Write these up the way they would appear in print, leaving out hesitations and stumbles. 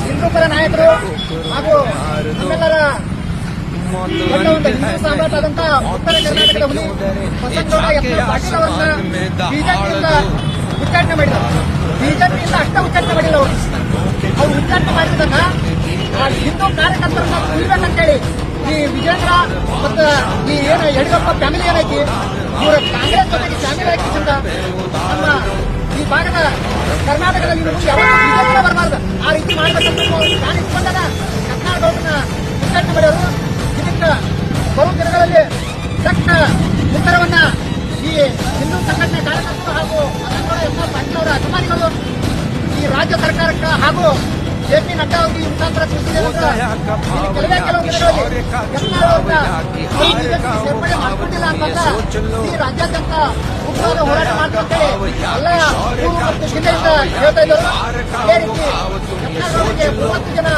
ಹಿಂದೂ ಪರ ನಾಯಕರು ಹಾಗೂ ನಮ್ಮೆಲ್ಲರ ಒಂದು ಹಿಂದೂ ಸಾಮ್ರಾಟ್ ಆದಂತ ಉತ್ತರ ಕರ್ನಾಟಕದ ಹುಲಿ ಬಸವನಗೌಡ ಯತ್ನಾಳ್ ಪಾಟೀಲ್ ಅವರನ್ನ ಬಿಜೆಪಿಯಿಂದ ಉಚ್ಚಾಟನೆ ಮಾಡಿದರು. ಬಿಜೆಪಿಯಿಂದ ಅಷ್ಟ ಉಚ್ಚಾಟನೆ ಮಾಡಿಲ್ಲ ಅವ್ರು ಉಚ್ಚಾಟನೆ ಮಾಡಿದಾಗ ಹಿಂದೂ ಕಾರ್ಯಕರ್ತರನ್ನ ತುಳಿಬೇಕಂತೇಳಿ ಈ ವಿಜೇಂದ್ರ ಮತ್ತು ಈ ಏನು ಯಡಿಯೂರಪ್ಪ ಫ್ಯಾಮಿಲಿ ಏನೈತಿ ಇವರು ಕಾಂಗ್ರೆಸ್ ಜೊತೆಗೆ ಫ್ಯಾಮಿಲಿ ಹಾಕಿಸಿಂದ ನಮ್ಮ ಈ ಭಾಗದ ಕರ್ನಾಟಕದಲ್ಲಿ ಯಾವತ್ತೂ ಬಿಜೆಪಿ ಬರಬಾರ್ದು ಆ ರೀತಿ ಮಾಡಬೇಕಂತ ನಾನು ಇಟ್ಕೊಂಡಾಗ ಯತ್ನಾಳ್ ಗೌಡರನ್ನ ಉಚ್ಚಾಟನೆ ಮಾಡ್ಯಾರು. ಇದಕ್ಕೆ ಬರುವ ದಿನಗಳಲ್ಲಿ ತಕ್ಕ ಉತ್ತರವನ್ನ ಈ ಹಿಂದೂ ಸಂಘಟನೆ ಕಾರ್ಯಕರ್ತರು ಹಾಗೂ ಯತ್ನಾಳ್ ಪಾಟೀಲ್ ಅವರ ಅಭಿಮಾನಿಗಳು ಈ ರಾಜ್ಯ ಸರ್ಕಾರಕ್ಕೆ ಹಾಗೂ ಜೆಪಿ ನಡ್ಡಾ ಅವರಿಗೆ ಈ ಮುಖಾಂತರ ಕೆಲವೇ ಕೆಲವು ದಿನಗಳಲ್ಲಿ ಯತ್ನಾಳ್ ಅವ್ರನ್ನ ಸೇರ್ಪಡೆ ಮಾಡಿಕೊಂಡಿಲ್ಲ ಅಂತಂದ ಈ ರಾಜ್ಯಾದ್ಯಂತ ಉಗ್ರವಾದ ಹೋರಾಟ ಮಾಡ್ತೇವೆ ಎಲ್ಲ ಊರು ಮತ್ತು ಜಿಲ್ಲೆಯಿಂದ ಹೇಳ್ತಾ ಇದ್ದರು. ಅದೇ ರೀತಿ ಯತ್ನಾಳ್ ಅವರಿಗೆ 30 ಜನ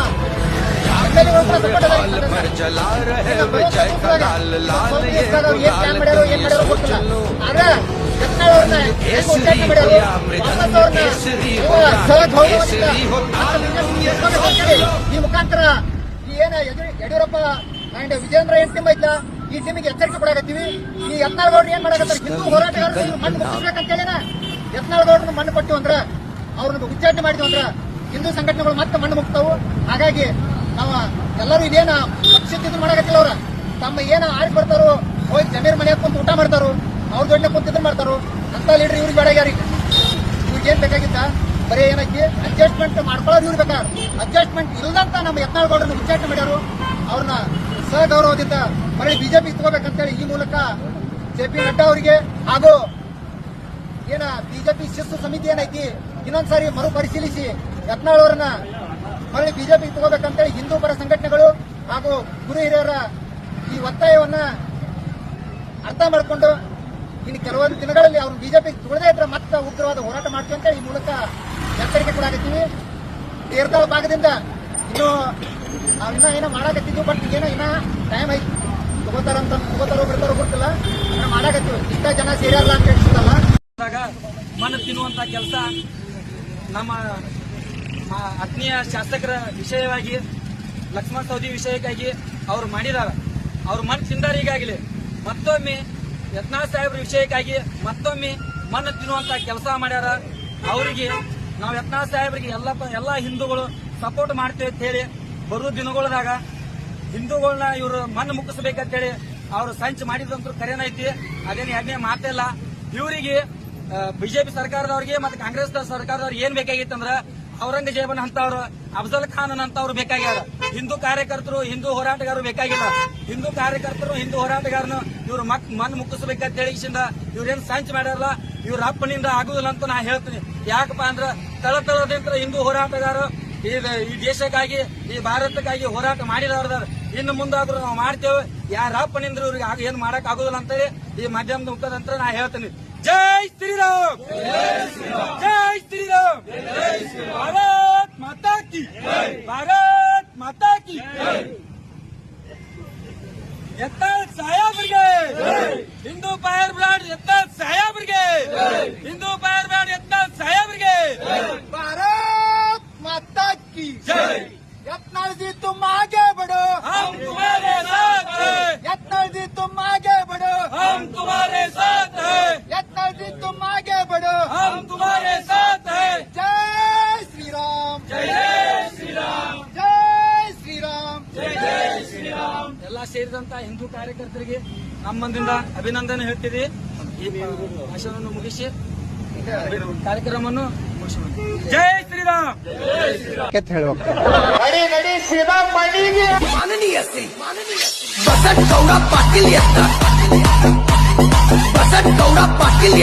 ಈ ಮುಖಾಂತರ ಏನ ಯಡಿಯೂರಪ್ಪ ಅಂಡ್ ವಿಜೇಂದ್ರ ಏನ್ ಟೀಮ್ ಐತ ಈ ಟೀಮಿಗೆ ಎಚ್ಚರಿಕೆ ಕೊಡಾಕತ್ತೀವಿ. ಈ ಯತ್ನಾಳ್ ಗೌಡ್ರು ಏನ್ ಮಾಡಕತ್ತಾರೆ ಹಿಂದೂ ಹೋರಾಟಗಾರರು ಮಣ್ಣು ಮುಟ್ಟಿಸ್ಬೇಕಂತೇಳಿನ ಯತ್ನಾಳ್ ಗೌಡ್ರನ್ನ ಮಣ್ಣು ಕೊಟ್ಟಿವಿ ಅಂದ್ರ ಅವ್ರನ್ನ ಉಚ್ಚಾಟನೆ ಮಾಡಿದ್ವಿ ಅಂದ್ರ ಹಿಂದೂ ಸಂಘಟನೆಗಳು ಮತ್ತೆ ಮಣ್ಣು ಮುಕ್ತಾವು. ಹಾಗಾಗಿ ನಾವು ಎಲ್ಲರೂ ಇದೇನ ಪಕ್ಷದ ಮಾಡಕತ್ತಿಲ್ಲ. ಅವ್ರ ತಮ್ಮ ಏನ ಆರಿ ಬರ್ತಾರೋ ಹೋಗಿ ಜಮೀರ್ ಮನೆ ಕುಂತು ಊಟ ಮಾಡ್ತಾರೋ ಅವ್ರ ದೊಡ್ಡ ಕುಂತಿದ್ರು ಮಾಡ್ತಾರೋ ಅಂತ ಲೀಡರ್ ಇವ್ರಿಗೆ ಬೇಡಾಗ್ಯಾರಿ. ಇವ್ರಿಗೆ ಏನ್ ಬೇಕಾಗಿತ್ತ ಬರೀ ಏನೈತಿ ಅಡ್ಜಸ್ಟ್ಮೆಂಟ್ ಮಾಡ್ಕೊಳ್ಳೋರು ಇವ್ರು ಬೇಕಾದ್ರೆ ಅಡ್ಜಸ್ಟ್ಮೆಂಟ್ ಇಲ್ಲದಂತ ನಮ್ಮ ಯತ್ನಾಳ್ ಗೌಡರನ್ನ ಉಚ್ಚಾಟನೆ ಮಾಡ್ಯಾರು. ಅವ್ರನ್ನ ಸಹಗೌರವದಿಂದ ಮರಳಿ ಬಿಜೆಪಿ ತಗೋಬೇಕಂತೇಳಿ ಈ ಮೂಲಕ ಜೆಪಿ ನಡ್ಡಾ ಅವರಿಗೆ ಹಾಗೂ ಏನ ಬಿಜೆಪಿ ಶಿಸ್ತು ಸಮಿತಿ ಏನೈತಿ ಇನ್ನೊಂದ್ಸಾರಿ ಮರುಪರಿಶೀಲಿಸಿ ಯತ್ನಾಳ್ ಅವರನ್ನ ಮರಳಿ ಬಿಜೆಪಿ ತಗೋಬೇಕಂತೇಳಿ ಹಿಂದೂ ಪರ ಸಂಘಟನೆಗಳು ಹಾಗೂ ಗುರು ಹಿರಿಯರ ಈ ಒತ್ತಾಯವನ್ನ ಅರ್ಥ ಮಾಡಿಕೊಂಡು ಇನ್ನು ಕೆಲವೊಂದು ದಿನಗಳಲ್ಲಿ ಅವ್ರು ಬಿಜೆಪಿ ತುಳಿದೇ ಇದ್ರೆ ಮತ್ತೆ ಉಗ್ರವಾದ ಹೋರಾಟ ಮಾಡ್ತೀವಿ ಅಂತೇಳಿ ಈ ಮೂಲಕ ಎಚ್ಚರಿಕೆ ಕೊಡಾಕತ್ತೀವಿ. ತೀರ್ಥಾಳ ಭಾಗದಿಂದ ಇನ್ನ ಏನೋ ಮಾಡಾಕತ್ತಿದ್ವಿ, ಬಟ್ ಏನೋ ಇನ್ನ ಟೈಮ್ ಐತಿ ತಗೋತಾರೋ ಬಿಡ್ತಾರೋ ಗೊತ್ತಿಲ್ಲ, ಮಾಡಾಕತ್ತೀವಿ. ಇಷ್ಟ ಜನ ಸೇರಿಯಲ್ಲ ಅಂತ ಹೇಳ್ತಿದ್ದಲ್ಲ ಮನ ತಿನ್ನುವಂತ ಕೆಲಸ ನಮ್ಮ ಆತ್ಮೀಯ ಶಾಸಕರ ವಿಷಯವಾಗಿ ಲಕ್ಷ್ಮಣ್ ಸವದಿ ವಿಷಯಕ್ಕಾಗಿ ಅವ್ರು ಮಾಡಿದಾರ. ಅವ್ರು ಮಣ್ಣು ತಿಂದಾರ. ಈಗಾಗಲೇ ಮತ್ತೊಮ್ಮೆ ಯತ್ನಾಳ್ ಸಾಹೇಬ್ರ ವಿಷಯಕ್ಕಾಗಿ ಮತ್ತೊಮ್ಮೆ ಮಣ್ಣು ತಿನ್ನುವಂತ ಕೆಲಸ ಮಾಡ್ಯಾರ. ಅವರಿಗೆ ನಾವು ಯತ್ನಾಳ್ ಸಾಹೇಬ್ರಿಗೆ ಎಲ್ಲ ಹಿಂದೂಗಳು ಸಪೋರ್ಟ್ ಮಾಡ್ತೇವೆ ಅಂತ ಹೇಳಿ ಬರೋ ದಿನಗಳದಾಗ ಹಿಂದೂಗಳನ್ನ ಇವರು ಮಣ್ಣು ಮುಕ್ಕಿಸಬೇಕಂತೇಳಿ ಅವ್ರು ಸಂಚು ಮಾಡಿದಂತೂ ಕರೆನೈತಿ. ಅದೇನು ಎರಡನೇ ಮಾತಿಲ್ಲ. ಇವರಿಗೆ ಬಿಜೆಪಿ ಸರ್ಕಾರದವ್ರಿಗೆ ಮತ್ತು ಕಾಂಗ್ರೆಸ್ ಸರ್ಕಾರದವ್ರಿಗೆ ಏನ್ ಬೇಕಾಗಿತ್ತಂದ್ರ ಔರಂಗಜೇಬನ್ ಅಂತವ್ರು, ಅಫ್ಜಲ್ ಖಾನ್ ಅಂತವ್ರು ಬೇಕಾಗ್ಯಾರ. ಹಿಂದೂ ಕಾರ್ಯಕರ್ತರು ಹಿಂದೂ ಹೋರಾಟಗಾರರು ಬೇಕಾಗಿಲ್ಲ. ಹಿಂದೂ ಕಾರ್ಯಕರ್ತರು ಹಿಂದೂ ಹೋರಾಟಗಾರನು ಇವ್ರು ಮಣ್ಣು ಮುಕ್ಕಿಸಬೇಕಂತ ಹೇಳಿಸಿಂದ ಇವ್ರೇನ್ ಸಂಚು ಮಾಡ್ಯಾರಲ್ಲ, ಇವ್ರ ಅಪ್ಪನಿಂದ ಆಗುದಿಲ್ಲ ಅಂತ ನಾ ಹೇಳ್ತೀನಿ. ಯಾಕಪ್ಪ ಅಂದ್ರ ತಳತಳದಿಂದ ಹಿಂದೂ ಹೋರಾಟಗಾರ ಈ ದೇಶಕ್ಕಾಗಿ ಈ ಭಾರತಕ್ಕಾಗಿ ಹೋರಾಟ ಮಾಡಿದವ್ರದಾರ. ಇನ್ನು ಮುಂದಾದ್ರೂ ನಾವು ಮಾಡ್ತೇವೆ. ಯಾರ ಅಪ್ಪನಿಂದ ಇವ್ರಿಗೆ ಏನ್ ಮಾಡಕ್ ಆಗುದಿಲ್ಲ ಅಂತೇಳಿ ಈ ಮಾಧ್ಯಮದ ಮುಖಾಂತರ ನಾ ಹೇಳ್ತೀನಿ. ಜೈ ಶ್ರೀರಾಮ್, ಜೈ ಶ್ರೀರಾಮ್, ಭಾರತ್ ಮಾತಾ ಕಿ, ಭಾರತ್ ಮಾತಾ ಕಿ. ಯತ್ನಾಳ್ ಸಾಹೇಬ್ರಿಗೆ ಹಿಂದೂ ಫೈರ್ ಬ್ರಾಂಡ್ ಯತ್ನಾಳ್ ಸಾಹೇಬ್ರಿಗೆ, ಹಿಂದೂ ಫೈರ್ ಬ್ರಾಂಡ್ ಯತ್ನಾಳ್ ಸಾಹೇಬ್ರಿಗೆ ಭಾರತ್ ಮಾತಾ ಕಿ ಜೈ. यत्नाल जी तुम आगे बढ़ो, हम तुम्हारे साथ हैं. यत्नाल जी तुम आगे बढ़ो, हम तुम्हारे साथ हैं. यत्नाल जी तुम आगे बढ़ो, हम तुम्हारे साथ हैं. जय श्री राम, जय श्री राम, जय श्री राम, जय श्री राम. ಎಲ್ಲ ಸೇರಿದಂತ ಹಿಂದೂ ಕಾರ್ಯಕರ್ತರಿಗೆ ನಮ್ಮಂದಿಂದ ಅಭಿನಂದನೆ ಹೇಳ್ತೀವಿ. ಈ ಭಾಷಣವನ್ನು ಮುಗಿಸಿ ಕಾರ್ಯಕ್ರಮವನ್ನು ಜೈ ಶ್ರೀರಾಮ್. ನಡಿ ನಡಿ ಶ್ರೀರಾಮ್ ಮಣಿಗೆ माननीय श्री बसंत गौड़ा पाटील